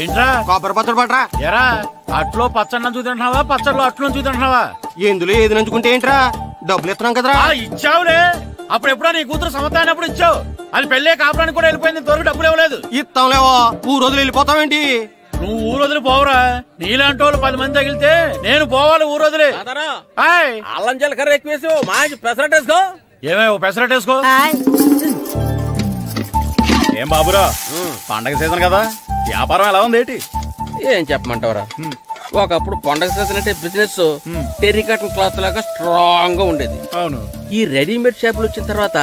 ఏంట్రా కొబ్బరి పచ్చడి పట్రా. ఎరా అట్లో పచ్చడి చూద్దావా పచ్చడిలో అట్లు చూద్దావా? ఎందులో ఏది నంచుకుంటే ఏంట్రా? డబ్బులు ఇస్తున్నాం కదరా. ఇచ్చావులే, అప్పుడు ఎప్పుడో నీ కూతురు సమతాయినప్పుడు ఇచ్చావు. అది పెళ్ళే కాపురానికి కూడా వెళ్ళిపోయింది, తోరు డబ్బులు ఇవ్వలేదు. ఇస్తాంలేవో, ఊరు వదిలి వెళ్ళిపోతావేంటి? నువ్వు ఊరు వదిలి పోవురా. నీలాంటి వాళ్ళు 10 మంది తగిలితే నేను పోవాలి ఊరు వదిలి. అల్లం జీలకర్ర ఎక్కువ వేసి మంచి పెసరట్ వేసుకో. ఏమేమో పెసరట్ వేసుకో. ఏం బాబురా, పండగ సీజన్ కదా, వ్యాపారం ఎలా ఉంది ఏంటి? ఏం చెప్పమంటావరా, ఒకప్పుడు పండగ సీజన్ అంటే బిజినెస్ టెర్రికాటన్ క్లాత్ లాగా స్ట్రాంగ్ గా ఉండేది. అవును. ఈ రెడీమేడ్ షాపులు వచ్చిన తర్వాత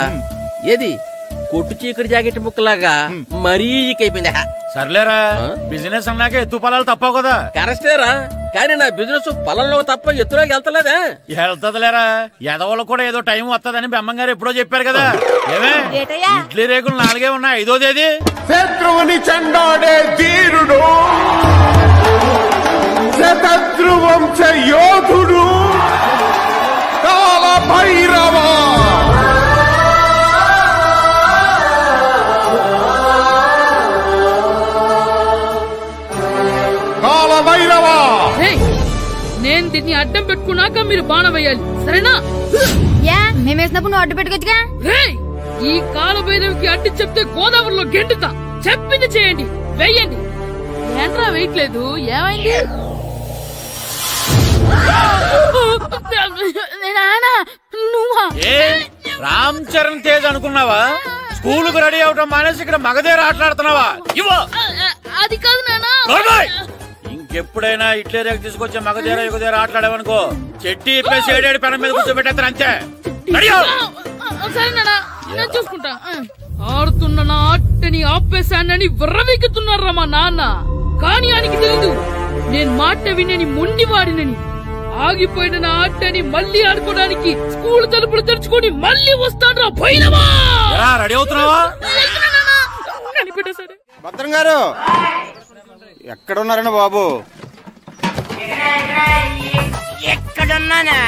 ఏది కొట్టు చీకటి జాకెట్ ముక్కలాగా మరీ అయిపోయింది. సర్లేరా, బిజినెస్ అన్నాక ఎత్తు పొలాలు తప్పవు కదా. కరెక్టేరా, కానీ నా బిజినెస్ పొలంలో తప్ప ఎత్తులోకి వెళ్తలేదా? వెళ్తదిలేరా, ఎదవలు కూడా ఏదో టైం వస్తుందని బెమ్మంగారు ఎప్పుడో చెప్పారు కదా. ఏమే ఇడ్లీ రేకులు 4 ఉన్నాయి, 5వ తేదీ. శత్రువుని చెండాడే ధీరుడు, శతద్రువంశ యోధుడు కాల భైరవ. నేను దీన్ని అడ్డం పెట్టుకున్నాక మీరు బాణం వేయాలి, సరేనా? మేమేసినప్పుడు నువ్వు అడ్డు పెట్టుకోవచ్చుగా. ఈ కాలభైరవికి అడ్డు చెప్తే గోదావరిలో గెంటుతా. చెప్పింది చేయండి, వెయ్యండి. ఏంట్రా వేయట్లేదు, ఏమైంది? రామ్ చరణ్ తేజ్ అనుకున్నావా? స్కూలుకు రెడీ అవటం మానేసి ఇక్కడ మగధేర ఆటలాడుతున్నావా? అది కాదు నానా. ఇంకెప్పుడైనా ఇట్లే రేపు తీసుకొచ్చే మగధేర యుగధేర ఆటలాడేవనుకో, చెట్టి ఇప్పేసి 7 పెనం మీద కూర్చోబెట్టేస్తారు అంతే. సరే నానా, నేను చూసుకుంటా. ఆడుతున్న నా ఆటని ఆపేశానని విర్రవీగుతున్నారా మా నాన్న. కానీ ఆయనకి తెలీదు నేను మాట వినని మొండివాడినని. ఆగిపోయిన నా ఆటని మళ్ళీ ఆడుకోవడానికి స్కూల్ తలుపులు తెరుచుకొని మళ్ళీ వస్తాడు రా భైరవా. రెడీ అవుతున్నావా? భద్రం గారు ఎక్కడున్నారండి బాబు? ఎక్కడున్నానా?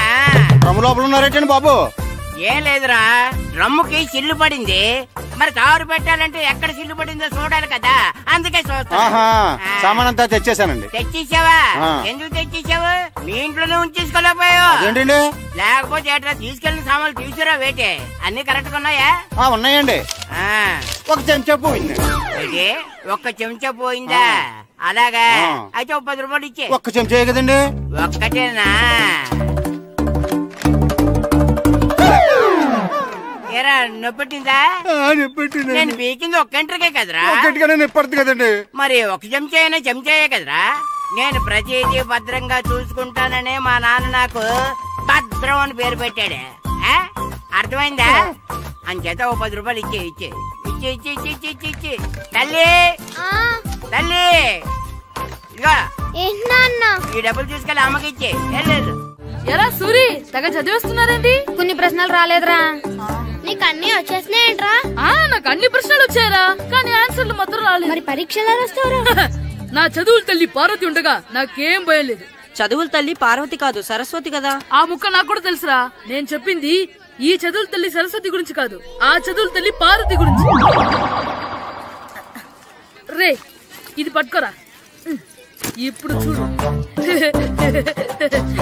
డ్రమ్ము లోపల ఉన్నారేంటండి బాబు? ఏం లేదురా, డ్రమ్ముకి చిల్లు పడింది. మరి కారు పెట్టాలంటే ఎక్కడ చిల్లు పడిందో చూడాలి కదా, అందుకే చూస్తా. సామాన్ అంతా తెచ్చేసానండి. తెచ్చేసావా? ఎందుకు తెచ్చేసావు? మీ ఇంట్లోనే ఉంచేసుకోలేకపోయావు ఏంటండి? లేకపోతే ఎట్లా తీసుకెళ్లిన సామాన్లు తీసుకురా వేటే. అన్ని కరెక్ట్ గా ఉన్నాయా? ఉన్నాయండి. ఒక చెంచా పోయింది. ఒక్క చెంచా పోయిందా? అలాగా, అయితే 10 రూపాయలు ఇచ్చే. ఒక్క చెంచా కదండి? ఒక్కటేనా? ఏరా నొప్పెట్టిందా? నేను పీకింది ఒక్క గంటకే కదరా. నొప్పడుతుంది కదండి. మరి ఒక చెంచాయనా చెంచాయే కదరా. నేను ప్రతిదీ భద్రంగా చూసుకుంటాననే మా నాన్న నాకు భద్రం అని పేరు పెట్టాడు. అర్థమైందా? అంచేత 10 రూపాయలు ఇచ్చే ఇచ్చే ఇచ్చే ఇచ్చే ఇచ్చే ఇచ్చే ఇచ్చే. తల్లి తల్లి, ఇదిగో ఈ డబ్బులు తీసుకెళ్ళి అమ్మకి ఇచ్చే. వెళ్ళలేదు. ఎలా సూరి తెగ చదివేస్తున్నారండి? కొన్ని ప్రశ్నలు రాలేదురా. నీకు అన్ని వచ్చేసినాయంట్రా? నాకు అన్ని ప్రశ్నలు వచ్చాయరా, కానీ ఆన్సర్లు మాత్రం రాలేదు. మరి పరీక్షలు వస్తావురా? నా చదువుల తల్లి పార్వతి ఉండగా నాకేం భయం లేదు. చదువుల తల్లి పార్వతి కాదు, సరస్వతి కదా. ఆ ముక్క నాకు కూడా తెలుసురా. నేను చెప్పింది ఈ చదువుల తల్లి సరస్వతి గురించి కాదు, ఆ చదువుల తల్లి పార్వతి గురించి. రే, ఇది పట్టుకోరా. ఇప్పుడు చూడు.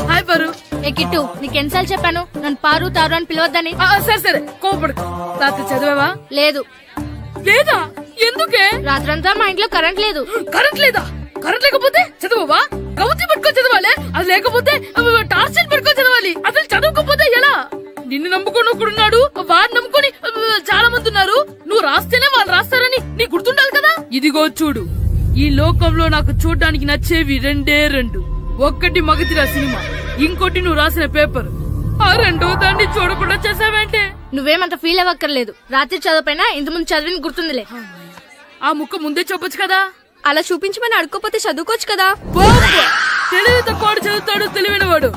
హాయ్ పారు. ఏ కిట్టు, నీకెన్నిసార్లు చెప్పాను నన్ను పారు తారు అని పిలవద్దని? సరే సరే, కోపడుకో. రాత్రి చదివావా? లేదు. లేదా? ఎందుకే? రాత్రంతా మా ఇంట్లో కరెంట్ లేదు. కరెంట్ లేదా? కరెంట్ లేకపోతే చదవవా? కవిత పట్టుకొని చదవాలి. అది లేకపోతే టార్చ్ పట్టుకొని చదవాలి. అసలు చదవకపోతే ఎలా? నిన్ను నమ్ముకొని ఒకడున్నాడు, వాడిని నమ్ముకొని చాలా మంది ఉన్నారు. నువ్వు రాస్తేనే వాళ్ళు రాస్తారని నీకు గుర్తుండాలి కదా. ఇదిగో చూడు, ఈ లోకంలో నాకు చూడ్డానికి నచ్చేవి 2. ఒక్కటి మగధిర సినిమా, ఇంకోటి నువ్వు రాసిన పేపర్. ఆ 2వ దాన్ని చూడకుండా చేసావేంటే? నువ్వేమంత ఫీల్ అవ్వక్కర్లేదు. రాత్రి చదవపోయినా ఇంత ముందు చదివిన గుర్తుందిలే. ఆ ముక్క ముందే చెప్పొచ్చు కదా. అలా చూపించమని అడుక్కోపోతే చదువుకోవచ్చు కదా. తెలివి తక్కువ చదువుతాడు, తెలివైన వాడు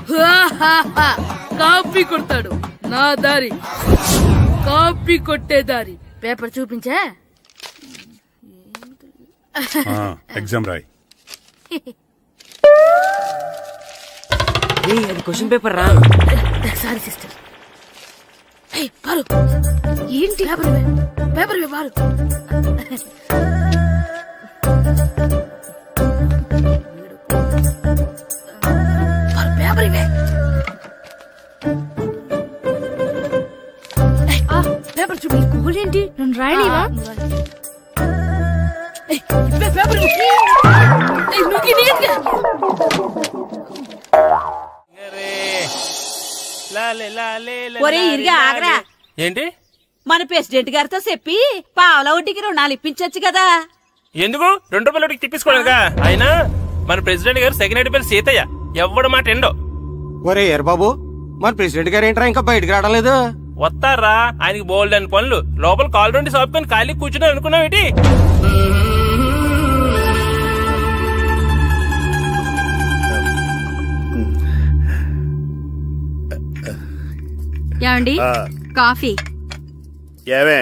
కాపీ కొడతాడు. నా దారి కాపీ కొట్టే దారి. పేపర్ చూపించా? ఎగ్జామ్ రాయి. అది క్వశ్చన్ పేపర్ రా. Sorry sister. పారు, ఏంటి పేపర్? పేపర్ పారు. ఒరే ఇరిగా ఆగరా. ఏంటి? మన ప్రెసిడెంట్ గారితో చెప్పి పావుల వడ్డీకి రుణాలు ఇప్పించొచ్చు కదా. ఎందుకు? 2 రూపాయల వడ్డీకి తిప్పించుకోలేదుగా. అయినా మన ప్రెసిడెంట్ గారు సెకండ్ పేరు సీతయ్య, ఎవడు మాట ఎండో. ఒరే ఎర్ బాబు, మన ప్రెసిడెంట్ గారు ఏంట్రా ఇంకా బయటకు రావడం? వస్తారా? ఆయనకి బోల్డ్ అని పనులు. లోపల కాలు రెండు సాపుకొని ఖాళీ కూర్చుని అనుకున్నావు ఏంటి? ఏమండి కాఫీ? ఏమే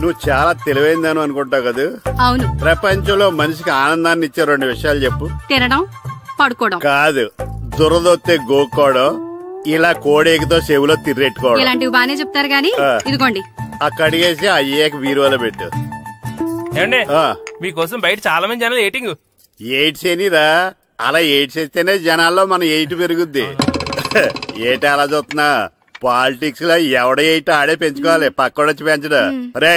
నువ్వు చాలా తెలివైందని అనుకుంటావు కదా? అవును. ప్రపంచంలో మనిషికి ఆనందాన్ని ఇచ్చే 2 విషయాలు చెప్పు. తినడం, పడుకోవడం. కాదు, దురదొత్తే గోక్కోవడం, ఇలా కోడేకితో చెవులో తిర్రెట్టుకోవడం. ఇలాంటివి బానే చెప్తారు గానీ ఇదిగోండి. కడిగేసి అయ్యాక బీరువాలో పెట్టు. ఏమండి, మీకోసం బయట చాలా మంది జనాలు ఎయిటింగ్. ఎయిడ్స్ ఏనిరా? అలా ఎయిడ్స్ వేస్తేనే జనాల్లో మన ఎయిట్ పెరుగుద్ది. ఏటి అలా చూస్తున్నా? పాలిటిక్స్ లో ఎవడ ఎయిట్ ఆడే పెంచుకోవాలి, పక్కడొచ్చి పెంచడం. రే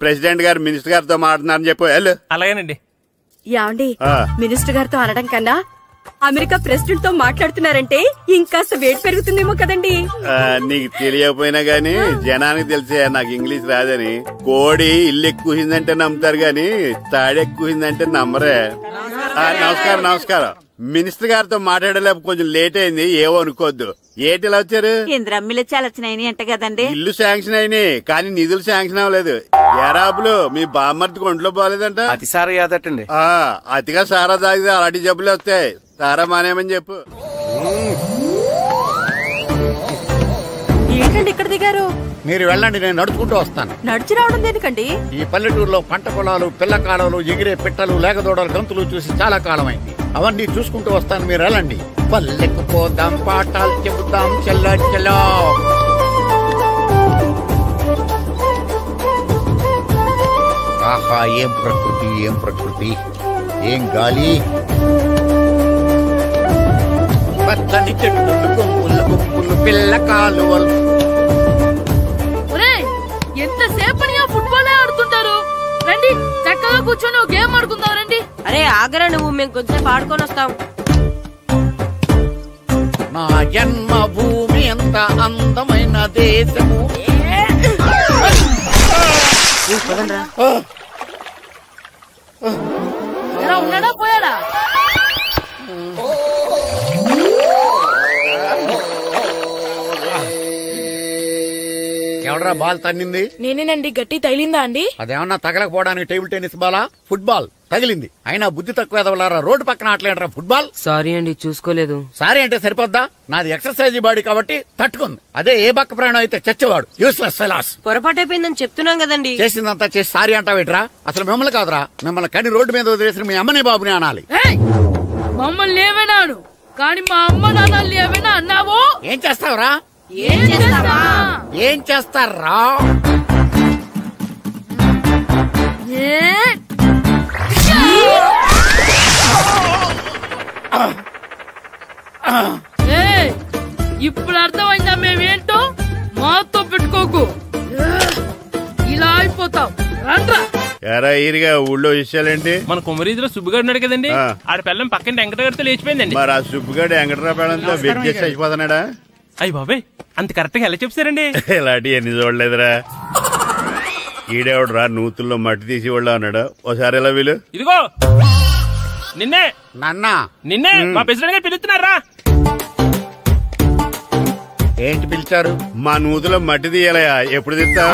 ప్రెసిడెంట్ గారు మినిస్టర్ గారితో మాట్లాడుతున్నారని చెప్పు. వెళ్ళు. అలాగేనండి. యాండి మినిస్టర్ గారితో అనడం కన్నా అమెరికా ప్రెసిడెంట్ తో మాట్లాడుతున్నారంటే ఇంకాస్త వేడి పెరుగుతుందేమో కదండి. నీకు తెలియకపోయినా గానీ జనానికి తెలిసే నాకు ఇంగ్లీష్ రాదని. కోడి ఇల్లు ఎక్కువసిందంటే నమ్ముతారు గాని తాడెక్కువసిందంటే నమ్మరే. నమస్కారం. నమస్కారం. మినిస్టర్ గారితో మాట్లాడలేక కొంచెం లేట్ అయింది, ఏవో అనుకోవద్దు. ఏటి ఇలా వచ్చారు? ఇంద్రమ్మిలు చాలచ్చినాయి అంట కదండి. ఇల్లు శాంక్షన్ అయినాయి కానీ నిధులు శాంక్షన్ అవ్వలేదు. ఎరాబులు మీ బామ్మర్తికి ఒంట్లో పోలేదంట. అతిసారా యాదటండి. అతిగా సారా తాగితే అలాంటి జబ్బులు వస్తాయి. సారా మానేమని చెప్పు. ఏంటండి ఇక్కడ దిగారు? మీరు వెళ్ళండి, నేను నడుచుకుంటూ వస్తాను. నడిచి రావడం దేనికండి? ఈ పల్లెటూరులో పంట పొలాలు, పిల్ల కాలాలు, ఎగిరే పిట్టలు, లేగదోడలు, గంతులు చూసి చాలా కాలం అయింది. అవన్నీ చూసుకుంటూ వస్తాను, మీరు వెళ్ళండి. పల్లెకు పోదాం, పాఠాలు చెబుతాం, చెల్ల చెల్లో. ఆహా, ఏం ప్రకృతి, ఏం ప్రకృతి, ఏం గాలి. పచ్చని చెట్లు, గుంపులు గుంపులు, పిల్ల కాలువలు. ఎంతసేపని ఫుట్బాల్ ఆడుతుంటారు? రండి చక్కగా కూర్చొని గేమ్ ఆడుకుందాం. రండి. అరే ఆగరా నువ్వు, మేము కొంచెం ఆడుకొని వస్తాం. నా జన్మభూమి ఎంత అందమైన దేశము. ఉన్నాడా పోయాడా? ఎవడరా బాల్ తన్నింది? నేనేనండి. గట్టి తగిలిందా అండి? అదేమన్నా తగలకపోవడానికి టేబుల్ టెన్నిస్ బాలా, ఫుట్బాల్ తగిలింది. అయినా బుద్ధి తక్కువ ఎదవలారా, రోడ్డు పక్కన ఆటలేడరా ఫుట్బాల్. సారీ అండి, చూసుకోలేదు. సారీ అంటే సరిపోద్దా? నాది ఎక్సర్సైజ్ బాడీ కాబట్టి తట్టుకుంది. అదే ఏ బక్క ప్రాణం అయితే చచ్చేవాడు. Useless fellas. పొరపాటు అయిపోయిందని చెప్తున్నాం కదండి. చేసిందంతా చేసి సారీ అంటావేట్రా? అసలు మిమ్మల్ని కాదురా, మిమ్మల్ని కని రోడ్డు మీద వదిలేసిన మీ అమ్మని బాబుని అనాలి. మమ్మల్ని ఏమైనాను కానీ మా అమ్మ నాన్న ఏమైనా అన్నావో ఏం చేస్తావురా? ఏం చేస్తారా? ఇప్పుడు అర్థమైందా మేమేంటో? మాతో పెట్టుకోకు, ఇలా అయిపోతాం. రండ్రా. ఎరా ఈరిగా ఊళ్ళో విషయాలేంటి? మన కుమరీధిలో సుబ్బుగాడు ఉన్నాడు కదండి, ఆడ పిల్లం పక్కన వెంకటగారితో లేచిపోయిందండి. మరి ఆ సుబ్బుగాడు వెంకటరావు పిల్లంతో వెయిట్ చేసి అయిపోతున్నాడా? అయ్యి బాబాయ్, అంత కరెక్ట్ గా ఎలా చెప్తారండి? ఇలాంటి ఎన్ని చూడలేదురా. ఈడేవాడు రా నూతుల్లో మట్టి తీసి వాళ్ళు అన్నాడు. ఓసారి ఎలా వీలు? ఇదిగో నిన్నే. నాన్న నిన్నే మా ప్రెసిడెంట్ గారు పిలుస్తున్నారా? ఏంటి పిలిచారు? మా నూతులో మట్టి తీయాలయా. ఎప్పుడు తీస్తా?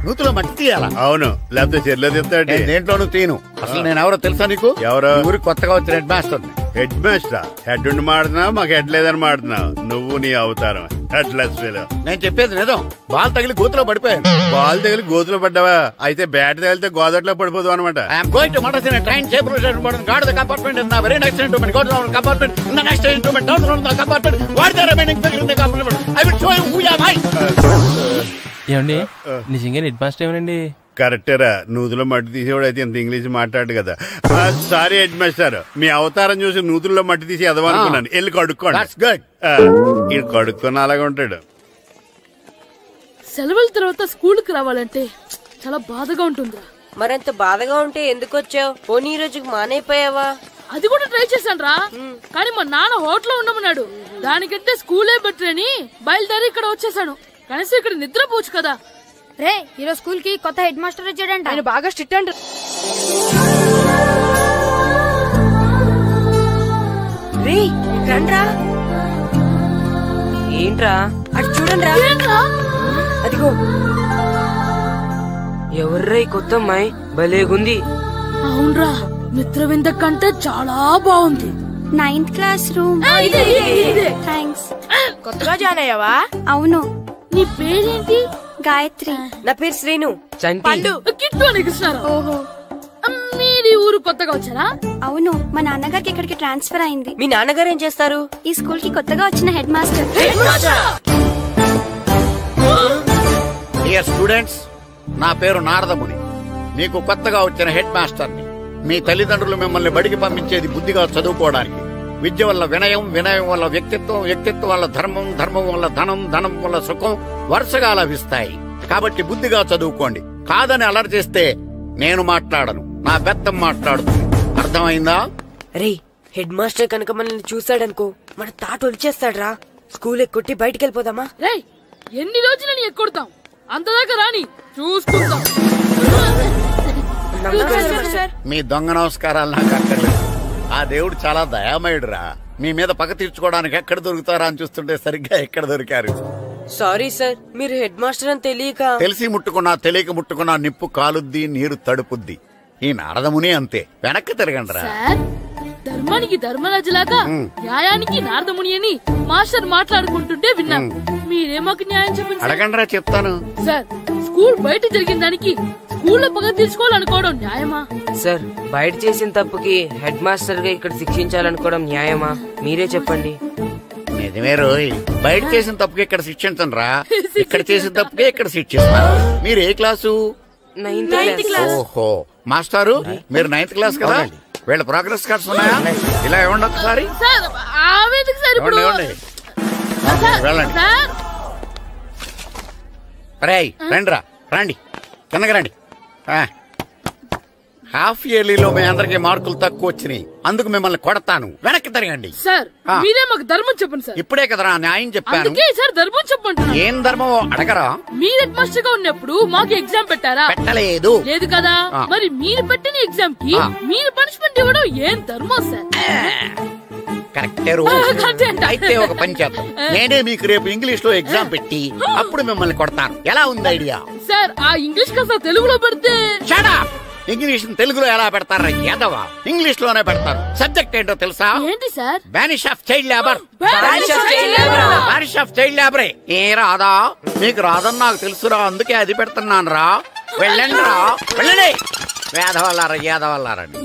నూతులో మట్టి తీయాలా? అవును, లేకపోతే చెర్లో తీస్తాడు. దేంట్లోనూ తీను. అసలు నేను ఎవరో తెలుసా నీకు? ఎవరో? ఊరికి కొత్తగా వచ్చిన head master. Head master? Head ఉండి మాడుతున్నావు, మాకు హెడ్ లేదని మాడుతున్నావు. నువ్వు నీ అవతారం హెడ్ లెస్. నేను చెప్పేది నిజం. బాల్ తగిలి గోతులో పడిపోయాను. బాల్ తగిలి గోతులో పడ్డావా? అయితే బ్యాట్ తగిలితే గోదట్లో పడిపోదు అనమాట. I'm going to Madras in train guard the compartment in the very next instrument. Go to the compartment in the next instrument. Down from the compartment. What the remaining people in the compartment? I will show you who you are. ఏమండి నిజంగా head master ఏమనండి? కరెక్టేరా, నూతులో మట్టి తీసేవాడు అయితే ఇంత English మాట్లాడు కదా. Sorry head master, మీ అవతారం చూసి నూతుల్లో మట్టి తీసి ఎదవనుకున్నాను. వెళ్ళి కడుక్కోండి. ఇది కడుక్కొని అలాగే ఉంటాడు. సెలవుల తర్వాత స్కూల్ కి రావాలంటే చాలా బాధగా ఉంటుందిరా. మరంత బాధగా ఉంటే ఎందుకు వచ్చావు? పోనీ ఈ రోజుకి మానైపోయావా? అది కూడా ట్రై చేశాను రా, కానీ మా నాన్న హోటల్లో ఉండమన్నాడు. దానికంటే స్కూలే బెటర్ అని బయలుదేరి ఇక్కడ వచ్చేసాను. కనీసం ఇక్కడ నిద్రపోవచ్చు కదా. రే ఈరోజు స్కూల్ కి కొత్త హెడ్ మాస్టర్ వచ్చాడంట. ఆయన బాగా స్ట్రిక్ట్ అంట. రే రండ్రా. ఏంట్రా? అటు చూడండి రా. అదిగో ఎవర్రా ఈ కొత్త అమ్మాయి? భలేగుంది. అవునరా, మిత్రవింద కంటే చాలా బాగుంది. 9th class room. థ్యాంక్స్. కొత్తగా జాయిన్ అయ్యావా? అవును. నీ పేరేంటి? గాయత్రి. నా పేరు శ్రీను. పండు. కిట్టు అని కృష్ణారావు. ఓహో, మీది ఊరు కొత్తగా వచ్చారా? అవును, మా నాన్నగారికి ఇక్కడికి ట్రాన్స్ఫర్ అయింది. మీ నాన్నగారు ఏం చేస్తారు? ఈ స్కూల్ కి కొత్తగా వచ్చిన హెడ్ మాస్టర్. డియర్ స్టూడెంట్స్, నా పేరు నారదముని. మీకు కొత్తగా వచ్చిన హెడ్ మాస్టర్ని. మీ తల్లిదండ్రులు మిమ్మల్ని బడికి పంపించేది బుద్ధిగా చదువుకోవడానికి. విద్య వల్ల వినయం, వినయం వల్ల వ్యక్తిత్వం, వ్యక్తిత్వం వల్ల ధర్మం, ధర్మం వల్ల ధనం, ధనం వల్ల సుఖం వరుసగా లభిస్తాయి. కాబట్టి బుద్ధిగా చదువుకోండి. కాదని అలర్ చేస్తే నేను మాట్లాడను, నా బెత్తం మాట్లాడుతుంది. అర్థమైందా? రే, హెడ్ మాస్టర్ కనుక మనల్ని చూసాడనుకో మన తాట వచ్చేస్తాడ్రా. స్కూల్ ఎక్కొట్టి బయటికి వెళ్ళిపోదామా? రే, ఎన్ని రోజులని ఎక్కొడతాం? అంతదాకా రాని చూసుకుంటాం. మీ దొంగ నమస్కారాలు నాకు అక్కర్లేదు. ఆ దేవుడు చాలా దయామయుడురా. మీ మీద పగ తీర్చుకోవడానికి ఎక్కడ దొరుకుతారా అని చూస్తుంటే సరిగ్గా ఎక్కడ దొరికారు. సారీ సార్, మీరు హెడ్ మాస్టర్ అని తెలియక. తెలిసి ముట్టుకున్నా తెలియక ముట్టుకున్నా నిప్పు కాలుద్ది, నీరు తడుపుద్ది. ఈ నారదముని అంతే. వెనక్కి తిరగండిరా. ధర్మానికి ధర్మరాజులాగా న్యాయానికి నారదముని అని మాస్టర్ మాట్లాడుకుంటుంటే విన్నాం. మీరే మాకు న్యాయం చెప్పండి. అడగండిరా, చెప్తాను. సార్, స్కూల్ బయట జరిగిన దానికి స్కూల్లో పగ తీర్చుకోవాలనుకోవడం న్యాయమా? సార్, బయట చేసిన తప్పుకి హెడ్ మాస్టర్ గా ఇక్కడ శిక్షించాలనుకోవడం న్యాయమా? మీరే చెప్పండి. నిజమే రోయ్, బయట చేసిన తప్పుకి ఇక్కడ శిక్షించండి రా. ఇక్కడ చేసిన తప్పుకే ఇక్కడ శిక్షిస్తారు. మీరు ఏ క్లాసు? 9th class. ఓహో, మాస్టారు మీరు 9th క్లాస్ కదా? వీళ్ళ ప్రోగ్రెస్ కార్డ్స్ ఉన్నాయా? ఇలా ఇవ్వండి ఒకసారి. వెళ్ళండి. రేయ్ రండిరా, రండి కిందకి రండి. హాఫ్ ఇయర్లీలో మీ అందరికి మార్కులు తక్కువ వచ్చినాయి, అందుకు మిమ్మల్ని కొడతాను. వెనక్కి తిరగండి. సార్, మీరే మాకు ధర్మం చెప్పండి సార్. ఇప్పుడే కదరా న్యాయం చెప్పాను. సార్, ధర్మం చెప్పండి. ఏం ధర్మం అడగరా? మీరు హెడ్ మాస్టర్ గా ఉన్నప్పుడు మాకు ఎగ్జామ్ పెట్టారా? పెట్టలేదు. లేదు కదా? మరి మీరు పెట్టిన ఎగ్జామ్ కి మీరు పనిష్మెంట్ ఇవ్వడం ఏం ధర్మం సార్? కరెక్టే. అయితే ఒక పని చేద్దాం, నేనే మీకు రేపు ఇంగ్లీష్ లో ఎగ్జామ్ పెట్టి అప్పుడు మిమ్మల్ని కొడతాను. ఎలా ఉంది ఐడియా? సార్, ఆ ఇంగ్లీష్ కాస్త తెలుగులో పెడితే. ఇంగ్లీష్ తెలుగులో ఎలా పెడతారా యాదవా? ఇంగ్లీష్ లోనే పెడతారు. సబ్జెక్ట్ ఏంటో తెలుసా? ఏంటి sir? Banish of child labour. Banish of child లేబరే. ఏ రాదా? మీకు రాదని నాకు తెలుసురా, అందుకే అది పెడుతున్నాను రా. వెళ్ళండి రా, వెళ్ళండి. వేదవల్లారా, యాదవల్లారండి.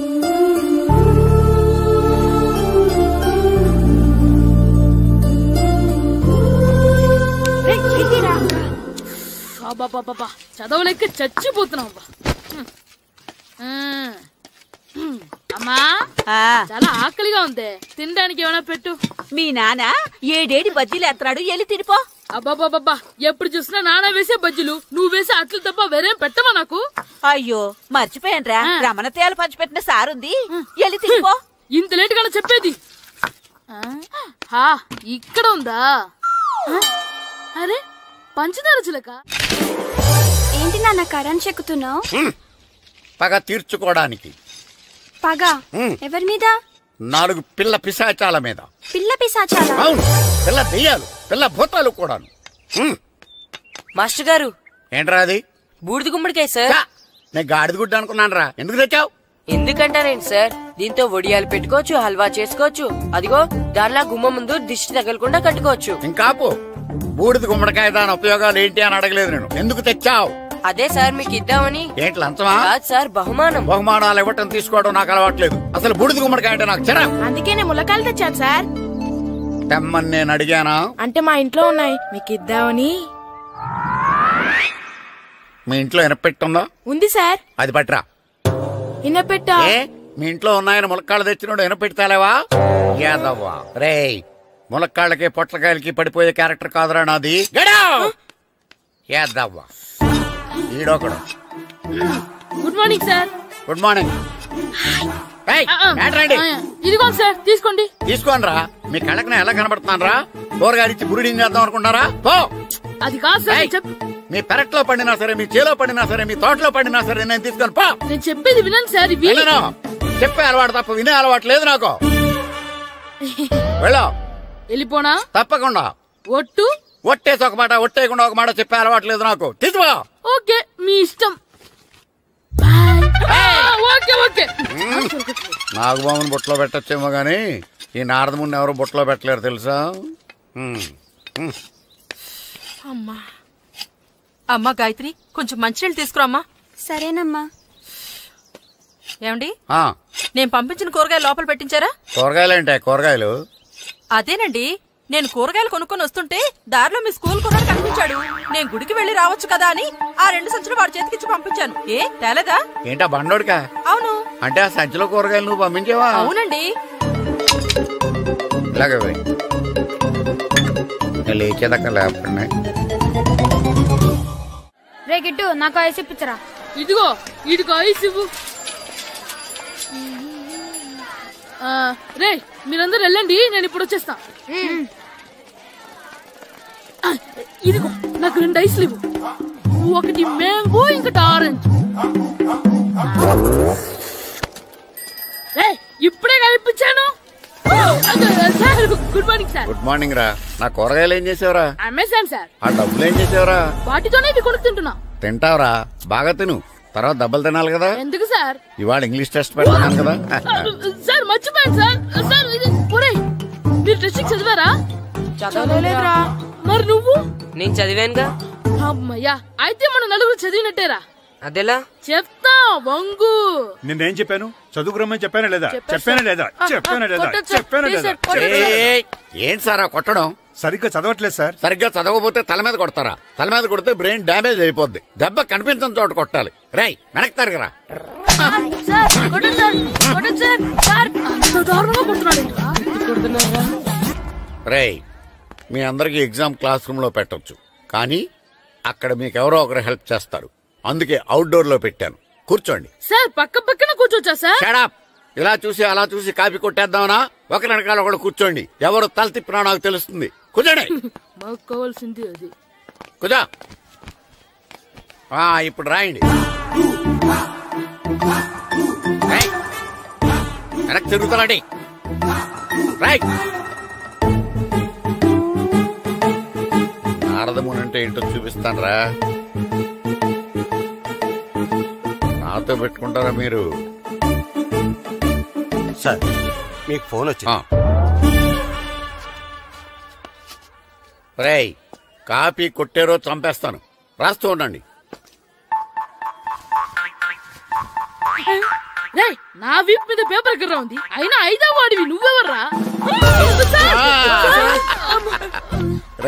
చదవలేక చచ్చిపోతున్నాం. అమ్మా, చాలా ఆకలిగా ఉంది, తినడానికి ఏమైనా పెట్టు. మీ నాన్న ఏడేడి బజ్జీలు ఎత్తాడు, వెళ్ళి తినిపో. అబ్బాబాబా, ఎప్పుడు చూసినా నాన్న వేసే బజ్జీలు, నువ్వు వేసే అట్లు తప్ప వేరేం పెట్టవా నాకు? అయ్యో మర్చిపోయానురా, రమణ తేలు పంచిపెట్టిన సారుంది, వెళ్ళి తినిపో. ఇంత లేట్ గా చెప్పేది. ఇక్కడ ఉందా? అరే, పంచదార చిలక. ఏంటి నాన్న కరెంట్ చెక్కుతున్నావు? పగ తీర్చుకోవడానికి. పగ ఎవరి మీద? 4 పిల్ల పిశాచాల మీద. పిల్ల పిశాచాల? అవును, పిల్ల దెయ్యాలు, పిల్ల భూతాలు కూడా. మాస్టర్ గారు, ఏంట్రా అది? బూడిద గుమ్మడికాయ సార్. నేను గాడిద గుడ్డ అనుకున్నాను రా. ఎందుకు తెచ్చావు? ఎందుకంటారేంటి సార్, దీంతో వడియాలు పెట్టుకోవచ్చు, హల్వా చేసుకోవచ్చు. అదిగో దానిలా గుమ్మ ముందు దిష్టి తగలకుండా కట్టుకోవచ్చు. ఇంకాపు, బూడిద గుమ్మడికాయ దాని ఉపయోగాలు ఏంటి అని అడగలేదు నేను. ఎందుకు తెచ్చావు? అదే సార్ మీకు ఇద్దామని. ఏంటి లంచమా? కాదు సార్, బహుమానం. బహుమానాలు ఇవ్వటం తీసుకోవడం నాకు అలవాట్లేదు. అసలు బూడిద గుమ్మడికాయ అంటే నాకు చిరా. అందుకే నేను ములకాయలు తెచ్చాను సార్. తెమ్మని నేను అడిగానా? అంటే మా ఇంట్లో ఉన్నాయి, మీకు ఇద్దామని. మీ ఇంట్లో ఎనపెట్టుందా? ఉంది సార్. అది పట్రా. ఇనపెట్టా? మీ ఇంట్లో ఉన్నాయని ములక్కాళ్ళు తెచ్చినోడు ఎనపెట్టాలేవా? యాదవ్వా రే, ములక్కాళ్ళకి పొట్లకాయలకి పడిపోయే క్యారెక్టర్ కాదురా నాది. యాదవ్వా ఈడొకడు. Good morning sir. Good morning. ఇదిగో సార్ తీసుకోండి. తీసుకోనరా, మీ కళ్ళకి ఎలా కనబడుతున్నాను రా? కూరగాయలిచ్చి బురిడింగ్ చేద్దాం అనుకుంటారా? అది కాదు సార్. మీ పెరట్లో పండినా సరే, మీ చేలో పండినా సరే, మీ తోటలో పండినా సరే నేను తీసుకొని పో. నేను చెప్పేది వినండి సార్. చెప్పే అలవాటు తప్ప వినే అలవాటు లేదు నాకు. వెళ్ళా. వెళ్ళిపోనా? తప్పకుండా. ఒట్టు? ఒట్టేసి ఒక మాట, ఒట్టేయకుండా ఒక మాట చెప్పే అలవాటు లేదు నాకు. తీసుకో. ఓకే, మీ ఇష్టం. Okay okay. నాగబాబుని బుట్టలో పెట్టచ్చేమో గాని ఈ నారదముని ఎవరు బుట్టలో పెట్టలేరు తెలుసా? అమ్మా గాయత్రి, కొంచెం మంచినీళ్ళు తీసుకురామ్మా. సరేనమ్మా. ఏమండి, నేను పంపించిన కూరగాయలు లోపల పెట్టించారా? కూరగాయలేంటే? కూరగాయలు అదేనండి, నేను కూరగాయలు కొనుక్కొని వస్తుంటే దారిలో మీ స్కూల్ కుర్రాడు కనిపించాడు. నేను గుడికి వెళ్లి రావచ్చు కదా అని ఆ 2 సంచులు వాడి చేతికిచ్చి పంపించాను. ఏ తేలేదా? ఏంటా బండోడికా? అవును. అంటే ఆ సంచిలో కూరగాయలు నువ్వు పంపించావా? అవునండి. ఇలాగే లేచేదాకా లేకపోతే రే గిట్టు, నాకు ఐస్ ఇప్పించరా. ఇదిగో ఇదిగో ఐస్ ఇవ్వు. రే మీరందరూ వెళ్ళండి, నేను ఇప్పుడు వచ్చేస్తా. ఇదిగో నాకు 2 ఐస్లు ఇవ్వు. ఒకటి మ్యాంగో, ఇంకటి ఆరెంజ్. ఇప్పుడే కనిపించాను. Good morning sir. Good morning రా. నా కూరగాయలు ఏం చేసావురా? Amazon sir. ఆ డబ్బులు ఏం చేసావురా? వాటితోనే ఇవి కొనుక్కుంటున్నా. తింటావురా? బాగా తిను, తర్వాత డబ్బులు తినాలి కదా. ఎందుకు సార్? ఇవాళ ఇంగ్లీష్ టెస్ట్ పెడతాను కదా. సార్ మర్చిపోయాను సార్. సార్ మీరు టెస్టింగ్ చదివారా? చదవలేదురా. మరి నువ్వు? నేను చదివానుగా. అమ్మయ్యా, అయితే మన నలుగురు చదివినట్టేరా. అదెలా? చెప్తా వంగు. నేనేం చెప్పాను? చదువుకురమ్మని చెప్పానా లేదా? చెప్పానా లేదా? చెప్పానా లేదా? చెప్పానా లేదా? ఏంటి సార్ కొట్టడం? సరిగ్గా చదవట్లేదు సార్. సరిగ్గా చదవకపోతే తల మీద కొడతారా? తల మీద కొడితే బ్రెయిన్ డ్యామేజ్ అయిపోద్ది. దెబ్బ కనిపించిన చోట కొట్టాలి. రై వెనక్కి తరగరా. రై మీ అందరికి ఎగ్జామ్ క్లాస్ రూమ్ లో పెట్టొచ్చు, కానీ అక్కడ మీకు ఎవరో ఒకరు హెల్ప్ చేస్తారు. అందుకే అవుట్డోర్ లో పెట్టాను. కూర్చోండి. సార్ పక్క పక్కన కూర్చోచ్చా సార్? Shut up. ఇలా చూసి అలా చూసి కాపీ కొట్టేద్దామనా? ఒకరి వెనకాల ఒకడు కూర్చోండి. ఎవరు తల తిప్పినా నాకు తెలుస్తుంది. కూర్చోండి. మాకు కావాల్సింది అది. కూర్చో. ఇప్పుడు రాయండి. వెనక్కి తిరుగుతారండి. రైట్. నారదముని అంటే ఏంటో చూపిస్తాను రా. నాతో పెట్టుకుంటారా మీరు? సార్ మీకు ఫోన్ వచ్చింది. రేయ్ కాపీ కొట్టారో చంపేస్తాను. రాస్తూ ఉండండి. నా వీప్ మీద పేపర్ కర్ర ఉంది, అయినా 5వ వాడివి నువ్వెవర్రా?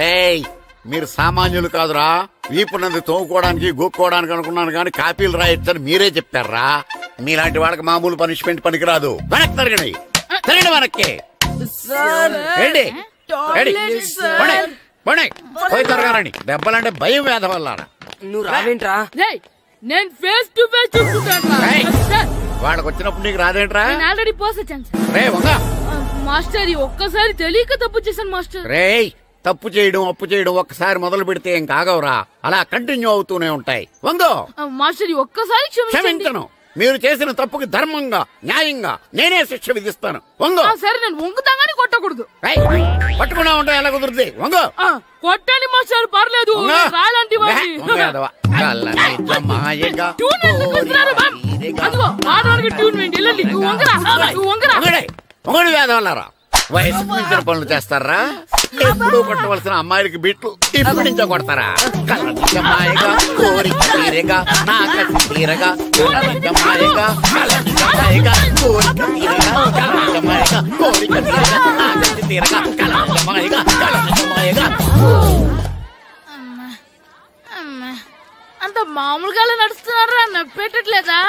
రేయ్ మీరు సామాన్యులు కాదురా. వీపున్నది తోముకోవడానికి గోక్కోవడానికి అనుకున్నాను కానీ కాపీలు రాయొచ్చని మీరే చెప్పారా? మీలాంటి వాళ్ళకి మామూలు పనిష్మెంట్ పనికిరాదు. వెనక్కి తిరగండి. తిరగండి వెనక్కి. పోయి తిరగారండి. దెబ్బలంటే భయం వేద వల్ల. నువ్వు రావేంట్రా? నేను ఫేస్ టు ఫేస్ చూసుకుంటాను. వాళ్ళకి వచ్చినప్పుడు నీకు రాదేంట్రా? నేను ఆల్రెడీ పోసొచ్చాను మాస్టర్. ఒక్కసారి తెలియక తప్పు చేశాను మాస్టర్. రేయ్ తప్పు చేయడం అప్పు చేయడం ఒక్కసారి మొదలు పెడితే ఏం కాగవరా, అలా కంటిన్యూ అవుతూనే ఉంటాయి. వందో మాస్టర్ ఒక్కసారి క్షమించను. మీరు చేసిన తప్పుకి ధర్మంగా న్యాయంగా నేనే శిక్ష విధిస్తాను. వంగో. సరే నేను వంగుతాగాని కొట్టకూడదు. పట్టుకున్నా ఉంటా ఎలా కుదురుతుంది? వంగో. కొట్టండి మాస్టర్ పర్లేదు. రాలాంటి ఒకటి వేదవల్లారా వయసుకు మించిన పనులు చేస్తారా? ఎప్పుడు కొట్టవలసిన అమ్మాయిలకి బిట్లు ఇప్పుడు నుంచో కొడతారా? కలజమాయగా కోరిక తీరగా నా కసి తీరగా కలజమాయగా కలజమాయగా కోరిక తీరగా కలజమాయగా కోరిక తీరగా నా కసి తీరగా కలజమాయగా కలజమాయగా. అంత మామూలుగా నడుస్తున్నారా? నొప్పెట్టట్లేదా?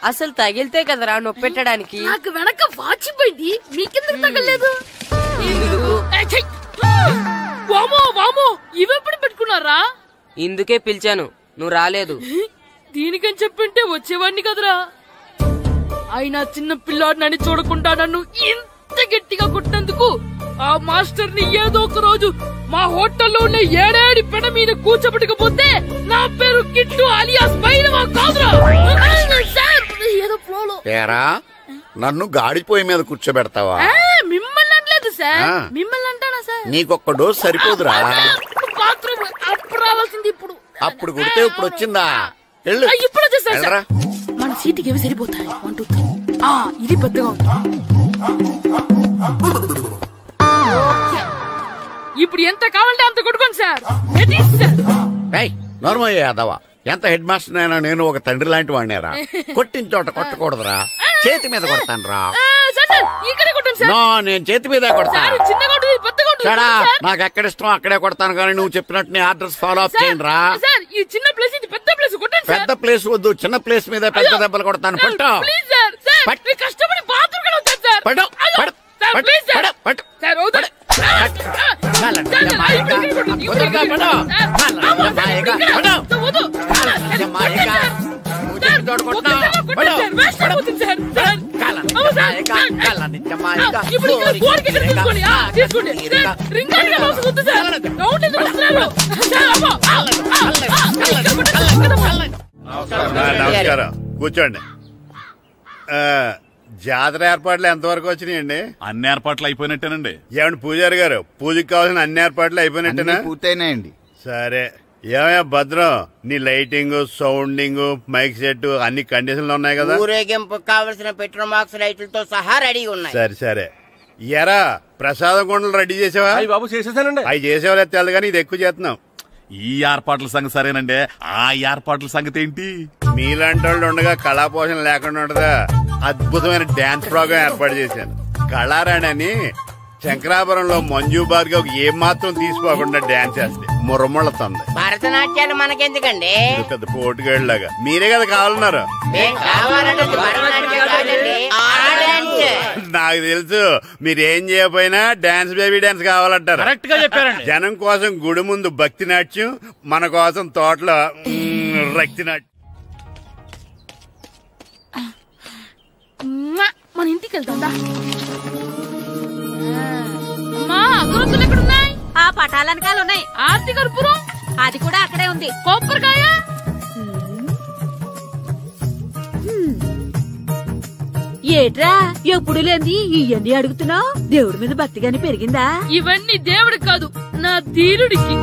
అసలు తగిలితే కదరా నొప్పెట్టడానికి. నాకు వెనక వాచిపోయింది, మీకెందుకు తగలేదు? వామో వామో ఇవెప్పుడు పెట్టుకున్నారా? ఇందుకే పిలిచాను, నువ్వు రాలేదు. దీనికని చెప్పింటే వచ్చేవాడిని కదరా. అయినా చిన్న పిల్లాడినని చూడకుండా నన్ను ఇంత గట్టిగా కొట్టినందుకు ఆ మాస్టర్ ని ఏదో ఒక రోజు మా హోటల్లో ఉన్న ఏడాడి పెడ మీద కూర్చోబెట్టకపోతే నా పేరు కిట్టు అలియాస్ బైరవా కాదురా. ఏదో ఫ్లోలో నన్ను గాడిపోయి మీద కూర్చోబెడతావా? మిమ్మల్ని అనలేదు సార్. మిమ్మల్ని అంటానా సార్? నీకొక్క డోస్ సరిపోదురా. బాత్రూమ్ అప్పుడు రావాల్సింది ఇప్పుడు. అప్పుడు కొడితే ఇప్పుడు వచ్చిందా? ఇప్పుడు వచ్చేసా. మన సీటుకి ఏవి సరిపోతాయి? 1 2 3. ఇది పెద్దగా ఉంది. ఇప్పుడు ఎంత కావాలంటే అంత కొట్టుకోండి సార్. నోర్మల్ యాదవా, ఎంత హెడ్ మాస్టర్ అయినా నేను ఒక తండ్రి లాంటి వాడినేరా. కొట్టిన చోట కొట్టకూడదురా, చేతి మీద కొడతాను రా. నేను చేతి మీద కొడతాను. నాకు ఎక్కడ ఇష్టం అక్కడే కొడతాను, కానీ నువ్వు చెప్పినట్టు నీ ఆర్డర్స్ ఫాలో అప్ చేయండి రా. పెద్ద ప్లేస్ వద్దు, చిన్న ప్లేస్ మీద పెద్ద దెబ్బలు కొడతాను. పట్టు నమస్కారం, కూర్చోండి. జాతర ఏర్పాట్లు ఎంతవరకు వచ్చినాయండి? అన్ని ఏర్పాట్లు అయిపోయినట్టేనండి. ఏమండి పూజారి గారు, పూజకి కావాల్సిన అన్ని ఏర్పాట్లు అయిపోయినట్టేనా? పూర్తయినాయండి. సరే. ఏమయ్యా భద్రం, నీ లైటింగ్, సౌండింగ్, మైక్ సెట్ అన్ని కండిషన్లు ఉన్నాయి కదా? ఊరేగింపు కావలసిన పెట్రోల్ మార్క్స్ లైట్లతో సహా రెడీ ఉన్నాయి. సరే సరే. ఎరా ప్రసాదం కొండలు రెడీ చేసావా? బాబు చేసేసానండి. అవి చేసేవాళ్ళు తెలదు కానీ ఇది ఎక్కువ చేస్తున్నాం. ఈ ఏర్పాట్ల సంగతి సరేనండి, ఆ ఏర్పాట్ల సంగతి ఏంటి? మీలాంటి వాళ్ళు ఉండగా కళాపోషణ లేకుండా ఉండదా? అద్భుతమైన డాన్స్ ప్రోగ్రాం ఏర్పాటు చేశాను. కళారాణి అని శంకరాపురంలో మంజు భార్గవ్ ఏమాత్రం తీసుకోకుండా డాన్స్ చేస్తే మురముళ్ళతుంది. భరతనాట్యాలు మనకెందుకండి? పెద్ద పోటుగాళ్ళలాగా మీరే కదా కావాలన్నారు. నాకు తెలుసు, మీరేం చేయకపోయినా డాన్స్ బేబీ డాన్స్ కావాలంటారు. కరెక్ట్ గా చెప్పారండి. జనం కోసం గుడి ముందు భక్తి నాట్యం, మన కోసం తోటలో రక్తి నాట్యం. మన ఇంటికి వెళ్తా. అమ్మా, అగరొత్తులు ఎక్కడున్నాయి? ఆ పటాలనకాలు ఉన్నాయి. ఆర్తి కర్పూరం అది కూడా అక్కడే ఉంది. కొబ్బరికాయ ఏట్రా ఎప్పుడు లేని ఇవన్నీ అడుగుతున్నావు? దేవుడి మీద భక్తిగాని పెరిగిందా? ఇవన్నీ దేవుడికి కాదు, నా ధీరుడికి.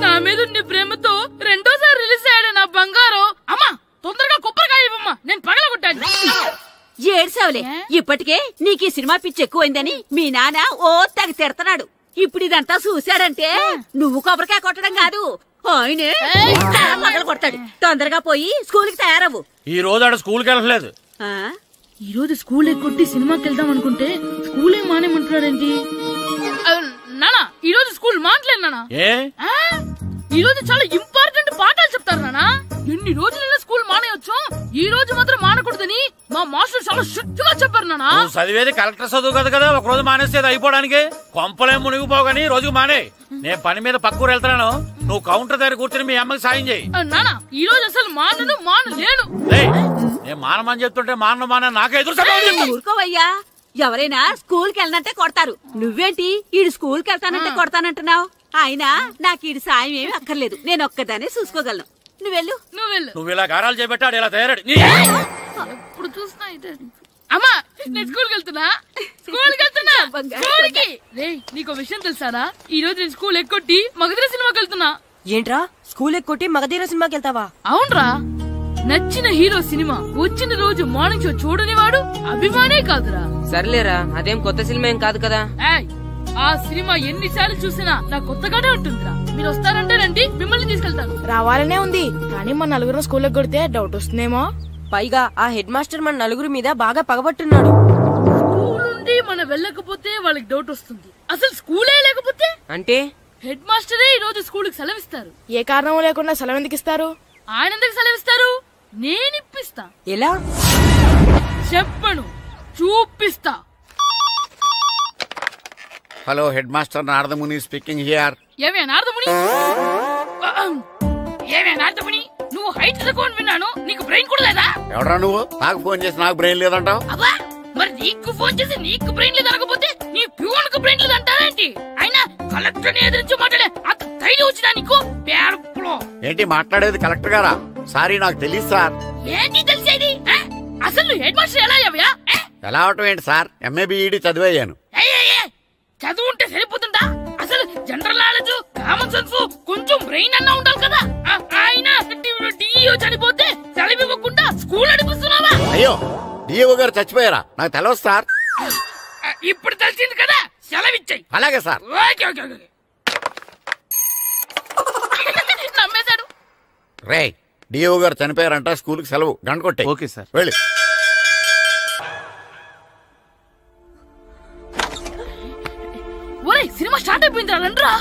నా మీద ఉండే ప్రేమతో రెండోసారి రిలీజ్ అయ్యాడు నా బంగారం. అమ్మా తొందరగా కొబ్బరికాయ ఇవ్వమ్మా, నేను పగలగొట్టాను. ఏడ్సావులే, ఇప్పటికే నీకు ఈ సినిమా పిచ్చి ఎక్కువైందని మీ నాన్న ఓ తెగ తిడతాడు. ఇప్పుడు ఇదంతా చూశాడంటే నువ్వు కొబ్బరికాయ కొట్టడం కాదు, ఆయనే పగల కొడతాడు. తొందరగా పోయి స్కూల్ కి తయారవు. ఈ రోజు ఆడ స్కూల్కి వెళ్ళలేదు. ఈ రోజు స్కూల్ ఎక్కొట్టి సినిమాకి వెళ్దాం అనుకుంటే స్కూల్ ఏం మానేమంటున్నాడేంటి? నానా ఈ రోజు స్కూల్ మానట్లేదు నానా. ఈ రోజు చాలా ఇంపార్టెంట్ పాఠాలు చెప్తారు నానా. ఎన్ని రోజులైనా స్కూల్ మానేయొచ్చు, ఈ రోజు మాత్రం మానకూడదని మా మాస్టర్ చాలా స్ట్రిక్ట్ గా చెప్పారు నానా. చదివేది కలెక్టర్ చదువు కదా కదా, ఒక రోజు మానేస్తే అయిపోవడానికి. కొంపలేం మునిగిపోగాని రోజుకు మానే. నేను పని మీద పక్కూరు వెళ్తున్నాను, నువ్వు కౌంటర్ దగ్గర కూర్చొని మీ అమ్మకి సాయం చేయి. నానా ఈ రోజు అసలు మానలేను. నేను మానమని చెప్తుంటే మాన నాకే ఎదురు. ఊరుకోవయ్యా, ఎవరైనా స్కూల్ కి వెళ్ళనంటే కొడతారు. నువ్వేంటి ఈడు స్కూల్ కి వెళ్తానంటే కొడతానంటున్నావు? అయినా నాకు ఈడు సాయం ఏమి అక్కర్లేదు, నేను ఒక్కదానే చూసుకోగలను. నువ్వెళ్ళు. నువ్వు ఇలా గారాలు చేపెట్టాడు ఇలా తయారాడు. ఇప్పుడు చూస్తున్నా అమ్మా, నేను స్కూల్కి వెళ్తున్నా. స్కూల్కి నీకు విషయం తెలుసారా? ఈ రోజు నేను స్కూల్ ఎక్కొట్టి మగధీర సినిమాకి వెళ్తున్నా. ఏంట్రా స్కూల్ ఎక్కొట్టి మగధీర సినిమాకి వెళ్తావా? అవునరా, నచ్చిన హీరో సినిమా వచ్చిన రోజు మార్నింగ్ షో చూడని వాడు అభిమానే కాదురా. సర్లేరా, అదేం కొత్త సినిమా ఏం కాదు కదా. ఆ సినిమా ఎన్నిసార్లు చూసినా నాకు కొత్తగానే ఉంటుందిరా. మీరు వస్తారంటే రండి, మిమ్మల్ని తీసుకెళ్తాను. రావాలనే ఉంది, కానీ మన నలుగురు స్కూల్ కొడితే డౌట్ వస్తుందేమో. పైగా ఆ హెడ్ మాస్టర్ మన నలుగురి మీద బాగా పగబట్టున్నాడు. స్కూల్ నుండి మనం వెళ్ళకపోతే వాళ్ళకి డౌట్ వస్తుంది. అసలు స్కూలే లేకపోతే అంటే హెడ్ మాస్టరే ఈ రోజు స్కూల్ కి సెలవిస్తారు. ఏ కారణం లేకుండా సెలవు ఎందుకు ఇస్తారు? ఆయన ఎందుకు సెలవిస్తారు? నేను ఇప్పిస్తా. ఎలా చెప్పను, చూపిస్తా. Hello, head master Naradamuni speaking here. ఏమే నారదముని, నువ్వు ఫైట్ అని విన్నాను. నీకు బ్రెయిన్ కూడా లేదా? ఎవడరా నువ్వు? నాకు ఫోన్ చేసి నాకు బ్రెయిన్ లేదంటావు? అబ్బా మరి నీకు ఫోన్ చేసి నీకు బ్రెయిన్ లేదు అనకపోతే నీ ప్యూన్ కు బ్రెయిన్ లేదు అంటారేంటి? అయినా కలెక్టర్ ని ఎదిరించి మాట్లాడే అంత ధైర్యం వచ్చినా నీకు? ఏంటి మాట్లాడేది కలెక్టర్ గారా? సారీ నాకు తెలియదు సార్. ఏంటి తెలిసేది? అసలు హెడ్ మాస్టర్ ఎలా అయ్యావా? ఎలా అవటం ఏంటి సార్? MA B Ed చదివయ్యాను. చదువు ఉంటే సరిపోతుందా? అసలు జనరల్ నాలెడ్జ్, కామన్ సెన్స్, కొంచెం బ్రెయిన్ అన్నా ఉండాలి కదా. ఆయన డిఇఓ చనిపోతే సెలవు ఇవ్వకుండా స్కూల్ నడిపిస్తున్నావా? అయ్యో డిఓ గారు చచ్చిపోయారా? నాకు తెలియదు సార్. ఇప్పుడు తెలిసింది కదా, సెలవిచ్చాయి. అలాగే సార్. నమ్మేశాడు. రే డిఓ గారు చనిపోయారంట, స్కూల్ కి సెలవు, గంట కొట్టే. Okay sir. వెళ్ళి. ఒరే సినిమా స్టార్ట్ అయిపోయిందిరా, రండ్రా.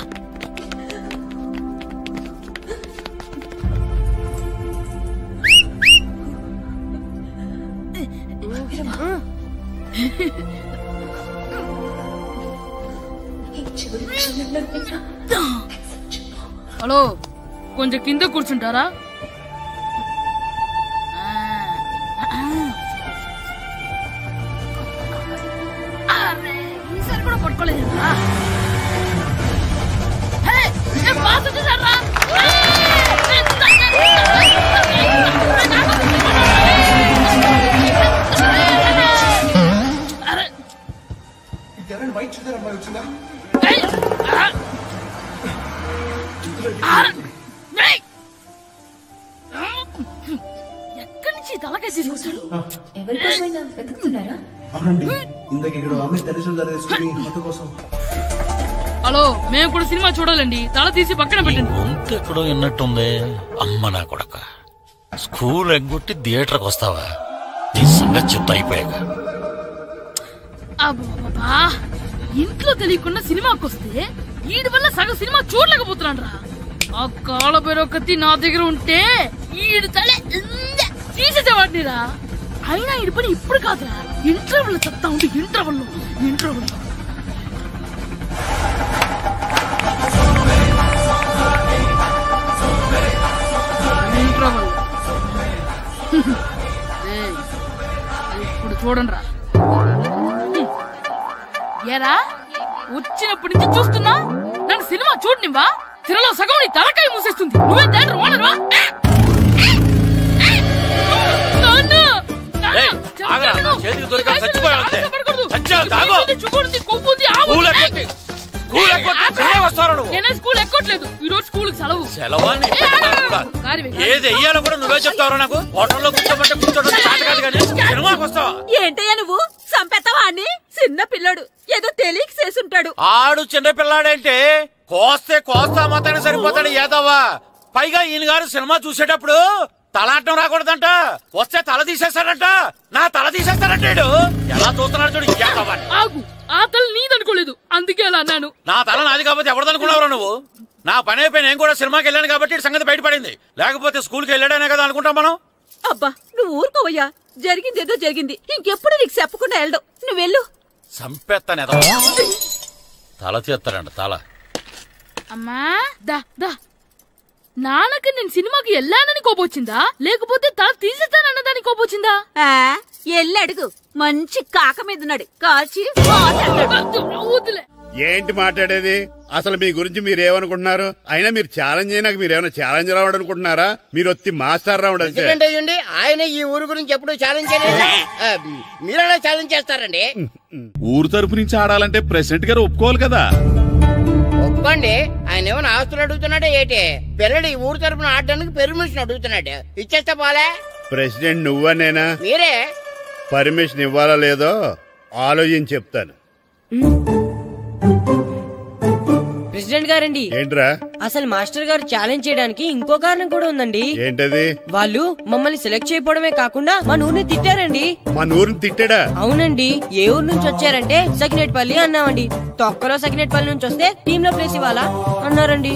హలో, కొంచెం కింద కూర్చుంటారా? ఈసారి కూడా పట్టుకోలేదు. ఎక్కడి నుంచి తలకాయ తీసుకొచ్చాడు? హలో, మేము కూడా సినిమా చూడాలండి. తల తీసి పక్కన పెట్టండి. ఎక్కడో విన్నట్టుంది. అమ్మ నా కొడక, స్కూల్ ఎగ్గొట్టి థియేటర్కి వస్తావా? నీ సంగతి చెప్తా అయిపోయాక. అబ్బా, ఇంట్లో తెలియకుండా సినిమాకి వస్తే వీడి వల్ల సగం సినిమా చూడలేకపోతున్నాను రా. ఆ కాళ్ళ బెరొకతి నా దగ్గర ఉంటే ఈడు తలే తీసేసేవాడిని రా. అయినా ఈడి పని ఇప్పుడు కాదురా, ఇంటర్వెల్ చెప్తా ఉంటే ఇంటర్వెల్ ఇప్పుడు చూడండి రా. ఏరా వచ్చినప్పటి నుంచి చూస్తున్నా, నన్ను సినిమా చూడనివ్వా? తిరలో సగం నీ తలకాయ మూసేస్తుంది. నువ్వే థియేటర్ ఓనర్వా? నేనే స్కూల్ ఎక్కట్లేదు. ఈ రోజు స్కూల్ సెలవు. ఏది వెయ్యాలో కూడా నువ్వే చెప్తావు. నాకు హోటల్లో కూర్చోబట్టే కూర్చోడం కాదు కానీ సినిమాకి వస్తావా? ఏంటయ్యా నువ్వు? సంపెత్తవా అని? చిన్న పిల్లడు ఏదో తెలియక చేసుంటాడు. ఆడు చిన్న పిల్లాడంటే కోస్తే కోస్తా మాత్రమే సరిపోతాడు ఏదవ్వా. పైగా ఈయన గారు సినిమా చూసేటప్పుడు తలాటం రాకూడదంట, వస్తే తల తీసేస్తాడంట. నా తల తీసేస్తాడంటాడు. ఎలా చూస్తున్నాడు చూడు. ఆగు, ఆ తల నీదనుకోలేదు, అందుకే అలా అన్నాను. నా తల నాది కాబట్టి ఎవరిదనుకున్నావురా నువ్వు? నా పని అయిపోయి నేను కూడా సినిమాకి వెళ్ళాను కాబట్టి సంగతి బయటపడింది. లేకపోతే స్కూల్కి వెళ్ళాడనే కదా అనుకుంటాం మనం. అబ్బా నువ్వు ఊరుకోవయ్యా, జరిగిందేదో జరిగింది. ఇంకెప్పుడు నీకు చెప్పకుండా వెళ్ళడు. నువ్వు వెళ్ళు. సంపెత్తనే తల తీస్తాడంట. తల అమ్మా దా దా. నాన్నకి నేను సినిమాకి వెళ్ళానని కోపొచ్చిందా, లేకపోతే తల తీసేస్తానన్నదాని కోపొచ్చిందా? ఎల్లి అడుగు. మంచి కాక మీద ఉన్నాడు, కాల్చి ఏంటి మాట్లాడేది? అసలు మీ గురించి మీరేమనుకుంటున్నారు? అయినా మీరు ఛాలెంజ్ అయినాక మీరేమైనా ఛాలెంజ్ రావడం అనుకుంటున్నారా? మీరు వచ్చి మాస్టర్ రావడం. ఆయన ఈ ఊరు గురించి ఎప్పుడు ఛాలెంజ్ చేయలేదు. మీరైనా ఛాలెంజ్ చేస్తారండి? ఊరు తరపు నుంచి ఆడాలంటే ప్రెసిడెంట్ గారు ఒప్పుకోవాలి కదా. ఒప్పుకోండి. ఆయన ఏమైనా ఆస్తులు అడుగుతున్నాడే ఏంటి? పిల్లడు ఈ ఊరు తరపున ఆడడానికి పెర్మిషన్ అడుగుతున్నాడు. ఇచ్చేస్తా పోలే. ప్రెసిడెంట్ నువ్వా నేనా? మీరే. పర్మిషన్ ఇవ్వాలా లేదో ఆలోచించి చెప్తాను. ప్రెసిడెంట్ గారండి. ఏంట్రా? అసలు మాస్టర్ గారు ఛాలెంజ్ చేయడానికి ఇంకో కారణం కూడా ఉందండి. ఏంటది? వాళ్ళు మమ్మల్ని సెలెక్ట్ చేయకపోవడమే కాకుండా మా ఊరిని తిట్టారండి. మా ఊరిని తిట్టాడా? అవునండి. ఏ ఊరు నుంచి వచ్చారంటే సకినేట్పల్లి అన్నామండి. తొక్కలో సకినేట్పల్లి నుంచి వస్తే టీమ్ లో ప్లేస్ ఇవ్వాలా అన్నారండి.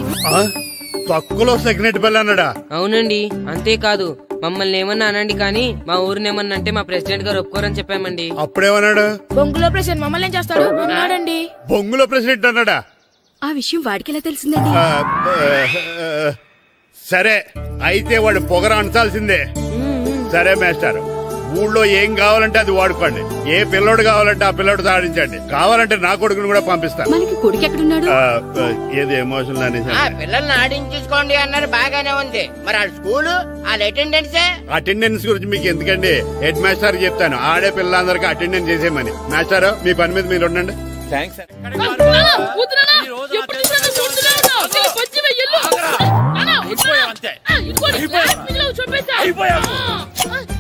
తొక్కలో సకినేట్పల్లి అన్నాడా? అవునండి. అంతేకాదు మమ్మల్ని ఏమన్నా అనండి కానీ మా ఊరిని ఏమన్నా అంటే మా ప్రెసిడెంట్ గారు ఒప్పుకోరని చెప్పామండి. అప్పుడేమన్నాడు? బొంగులో ప్రెసిడెంట్ మమ్మల్ని ఏం చేస్తాడు అన్నాడండి. బొంగులో ప్రెసిడెంట్ అన్నాడా? ఆ విషయం వాడికి ఎలా తెలిసిందండి? సరే అయితే వాడు పొగర అంచాల్సిందే. సరే మాస్టర్, ఊళ్ళో ఏం కావాలంటే అది వాడుకోండి. ఏ పిల్లోడు కావాలంటే ఆ పిల్లోడు ఆడించండి. కావాలంటే నా కొడుకుని కూడా పంపిస్తాను. కొడుకు ఎక్కడున్నాడు? ఏది ఎమోషనల్ అనేసి పిల్లల్ని ఆడించుకోండి అన్నారు, బాగానే ఉంది. మరి ఆ స్కూలు వాళ్ళ అటెండెన్స్ గురించి మీకు ఎందుకండి, హెడ్ మాస్టర్ చెప్తాను. ఆడే పిల్లలందరికీ అటెండెన్స్ చేసేయమని. మాస్టర్ మీ పని మీద మీరు ఉండండి. థ్యాంక్స్.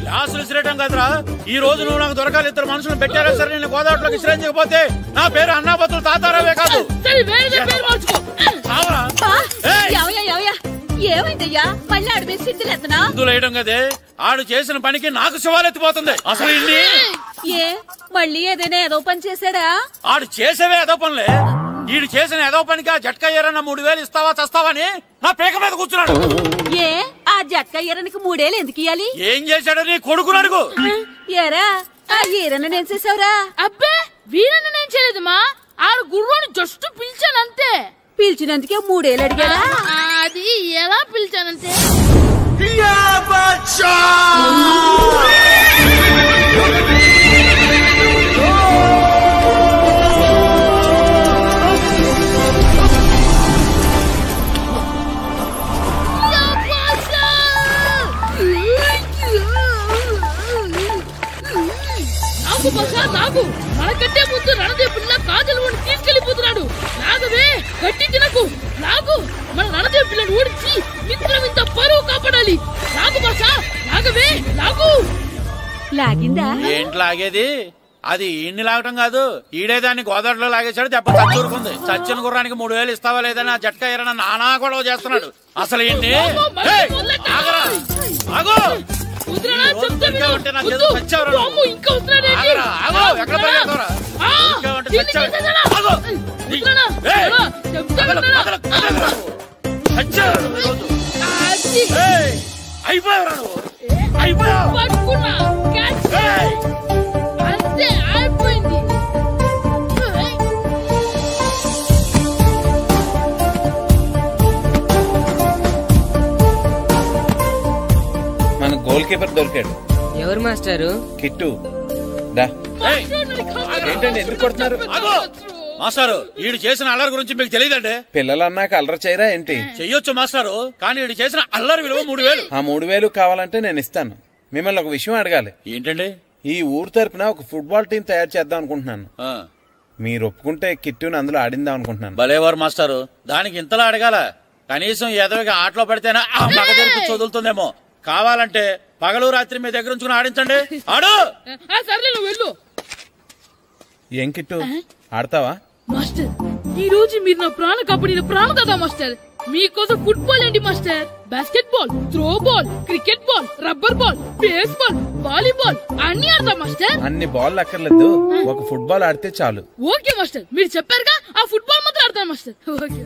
క్లాసులు విసిరేయటం కదరా, ఈ రోజు నువ్వు నాకు దొరకాలి. ఇద్దరు మనుషులు పెట్టారా సరే, నేను గోదావరిలోకి విసిరించకపోతే నా పేరు అన్నాబతులు తాతారావే కాదు. ఏమైందయ్యా? మళ్ళీ ఆడిపై సిద్ధులేతనా వేయడం కదే, ఆడు చేసిన పనికి నాకు శివాలెత్తిపోతుంది. అసలు ఏ మళ్ళీ ఏదైనా ఏదో పని చేశాడా? ఆడు చేసేవే ఏదో పనులే. ఈడు చేసిన ఏదో పనికి ఆ జట్కా ఏరన్న 3000 ఇస్తావా చస్తావని నా పేక మీద కూర్చున్నాడు. ఏ ఆ జట్కా ఈరనికి 3000 ఎందుకు ఇయ్యాలి? ఏం చేశాడో నీ కొడుకును అడుగు. ఏరా ఆ ఈరన్న నేను చేసావురా? అబ్బే వీరన్న నేను చేయలేదమ్మా, ఆడు గుర్రాన్ని జస్ట్ పిలిచానంతే. పిలిచినందుకే 3000 అడిగాడా? అది ఎలా పిలిచానంటే నాకు మనకంటే ముందు రణదేవ్ పిల్ల కాజల్ వాడిని తీసుకెళ్లిపోతున్నాడు. నాగవే గట్టి తినకు. నాకు మన రణదేవ్ పిల్లని ఓడించి మిత్రం ఇంత పరువు కాపాడాలి. నాకు భాష నాగవే నాకు లాగిందా? ఏంటి లాగేది? అది ఈయన్ని లాగటం కాదు, ఈడేదాన్ని గోదావరిలో లాగేశాడు. దెబ్బ చచ్చూరుకుంది. చచ్చిన గుర్రానికి 3000 ఇస్తావా లేదని ఆ జట్కా ఏరన్నా నానా గొడవ చేస్తున్నాడు. అసలు ఏంటి? అయిపోయావు అంతే అయిపోయింది. మన గోల్ కీపర్ దొరికాడు. ఎవరు మాస్టారు? కిట్టు. ఏంటండి ఎందుకు కొడుతున్నారు? మాస్టారు ఈడు చేసిన అల్లరి గురించి మీకు తెలియదండి. పిల్లలు అన్నాక అల్లరి చేయరా ఏంటి? చెయ్యొచ్చు మాస్టారు, కానీ ఈడు చేసిన అల్లరి విలువ 3000. ఆ 3000 కావాలంటే నేను ఇస్తాను. మిమ్మల్ని ఒక విషయం అడగాలి. ఏంటండి? ఈ ఊరు తరపున ఒక ఫుట్బాల్ టీం తయారు చేద్దాం అనుకుంటున్నాను. మీరు ఒప్పుకుంటే కిట్టుని అందులో ఆడిందాం అనుకుంటున్నాను. భలేవారు మాస్టారు, దానికి ఇంతలా అడగాల? కనీసం ఎదవిగా ఆటలో పడితేనే ఆ మగ తెరిపి చదువుతుందేమో. కావాలంటే పగలు రాత్రి మీ దగ్గర ఉంచుకుని ఆడించండి. ఆడు. సర్లే నువ్వు వెళ్ళు. ఏం కిట్టు ఆడతావా? మాస్టర్ ఈ రోజు మీరు నా ప్రాణ కాపాడిన ప్రాణం కదా మాస్టర్. మీకోసం ఫుట్బాల్ ఏంటి master, basket ball, throw ball, cricket ball, rubber ball, base ball, volleyball అన్ని ఆడతా మాస్టర్. అన్ని బాల్ అక్కర్లేదు, ఒక ఫుట్బాల్ ఆడితే చాలు. ఓకే మాస్టర్, మీరు చెప్పారుగా ఆ ఫుట్బాల్ మాత్రం ఆడతాను మాస్టర్. ఓకే.